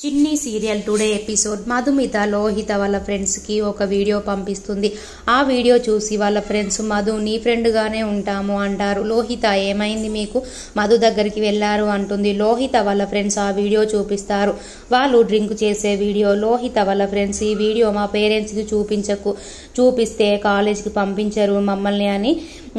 చిన్ని serial today episode Madhumitha Lohitha వాళ్ళ friends కి ఒక వీడియో పంపిస్తుంది. ఆ వీడియో చూసి వాళ్ళ ఫ్రెండ్స్ మధు నీ ఫ్రెండ్ గానే ఉంటాము అంటారు. లోహిత ఏమైంది మీకు, మధు దగ్గరికి వెళ్లారు అంటుంది. లోహిత వాళ్ళ ఫ్రెండ్స్ ఆ వీడియో చూపిస్తారు. వాళ్ళు డ్రింక్ చేసే వీడియో. లోహిత వాళ్ళ ఫ్రెండ్స్ ఈ వీడియో మా పేరెంట్స్ కి చూపిస్తే కాలేజీకి పంపించరు మమ్మల్ని అని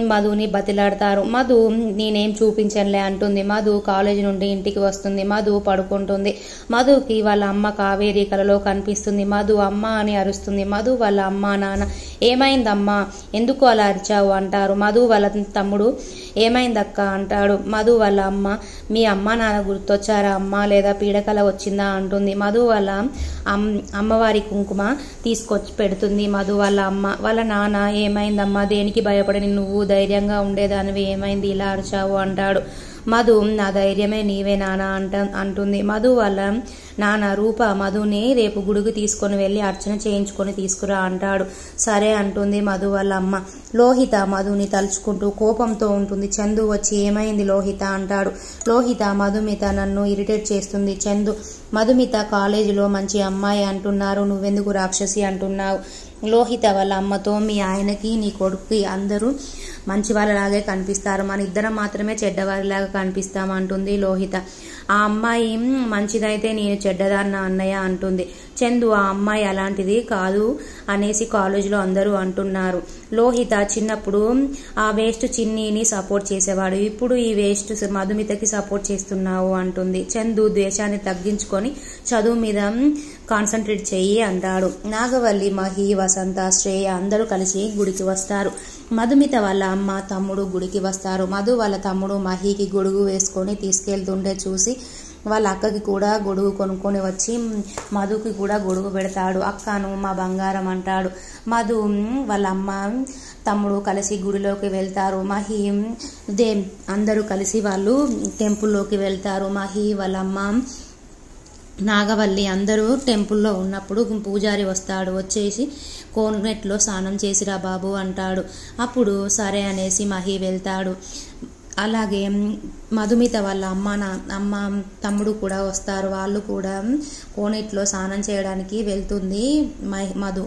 మధుని బతిలాడతారు. మధు నేనేం చూపించనులే అంటుంది. మధు కాలేజీ నుండి ఇంటికి వస్తుంది. మధు పడుకుంటుంది. మధుకి వాళ్ళ అమ్మ కావేరి కలలో కనిపిస్తుంది. మధు అమ్మ అని అరుస్తుంది. మధు వాళ్ళ అమ్మ నాన్న ఏమైందమ్మా ఎందుకు అలా అరిచావు అంటారు. మధు వాళ్ళ తమ్ముడు ఏమైందక్క అంటాడు. మధు వాళ్ళ అమ్మ మీ అమ్మ నాన్న గుర్తొచ్చారా అమ్మ లేదా పీడకల వచ్చిందా అంటుంది. మధు వాళ్ళ అమ్మవారి కుంకుమ తీసుకొచ్చి పెడుతుంది. మధు వాళ్ళ అమ్మ. వాళ్ళ నాన్న ఏమైందమ్మా దేనికి భయపడని నువ్వు ధైర్యంగా ఉండేదానివి ఏమైంది ఇలా అరిచావు అంటాడు. మధు నా ధైర్యమే నీవే నాన్న అంటుంది. మధు వాళ్ళ నాన్న రూప మధుని రేపు గుడికి తీసుకొని వెళ్లి అర్చన చేయించుకొని తీసుకురా అంటాడు. సరే అంటుంది మధు వాళ్ళ అమ్మ. లోహిత మధుని తలుచుకుంటూ కోపంతో ఉంటుంది. చందు వచ్చి ఏమైంది లోహిత అంటాడు. లోహిత మధుమిత నన్ను ఇరిటేట్ చేస్తుంది. చందు మధుమిత కాలేజీలో మంచి అమ్మాయి అంటున్నారు, నువ్వెందుకు రాక్షసి అంటున్నావు. లోహిత వాళ్ళ అమ్మతో మీ ఆయనకి నీ కొడుకుకి అందరూ మంచి వాళ్ళలాగే కనిపిస్తారు, మన ఇద్దరం మాత్రమే చెడ్డవారిలాగా కనిపిస్తామంటుంది లోహిత. ఆ అమ్మాయి మంచిదైతే నేను చెడ్డదాన్న అన్నయ్య అంటుంది. చందు ఆ అమ్మాయి అలాంటిది కాదు అనేసి కాలేజీలో అందరూ అంటున్నారు. లోహిత చిన్నప్పుడు ఆ వేస్ట్ చిన్నీని సపోర్ట్ చేసేవాడు, ఇప్పుడు ఈ వేస్ట్ మధుమితకి సపోర్ట్ చేస్తున్నావు అంటుంది. చందు ద్వేషాన్ని తగ్గించుకొని చదువు మీద కాన్సన్ట్రేట్ చెయ్యి అంటాడు. నాగవల్లి మహి వసంత శ్రేయ అందరూ కలిసి గుడికి వస్తారు. మధుమిత వాళ్ళ అమ్మ తమ్ముడు గుడికి వస్తారు. మధు వాళ్ళ తమ్ముడు మహికి గొడుగు వేసుకొని తీసుకెళ్తుంటే చూసి వాళ్ళ అక్కకి కూడా గొడుగు కొనుక్కొని వచ్చి మధుకి కూడా గొడుగు పెడతాడు. అక్కను మా బంగారం అంటాడు. మధు వాళ్ళ అమ్మ తమ్ముడు కలిసి గుడిలోకి వెళ్తారు. మహి అందరూ కలిసి వాళ్ళు టెంపుల్లోకి వెళ్తారు. మహి వాళ్ళ అమ్మ నాగవల్లి అందరూ టెంపుల్లో ఉన్నప్పుడు పూజారి వస్తాడు. వచ్చేసి కోనేట్లో స్నానం చేసిరా బాబు అంటాడు. అప్పుడు సరే అనేసి మహి వెళ్తాడు. అలాగే మధుమిత వాళ్ళ అమ్మ తమ్ముడు కూడా వస్తారు. వాళ్ళు కూడా కోనేట్లో స్నానం చేయడానికి వెళ్తుంది మధు.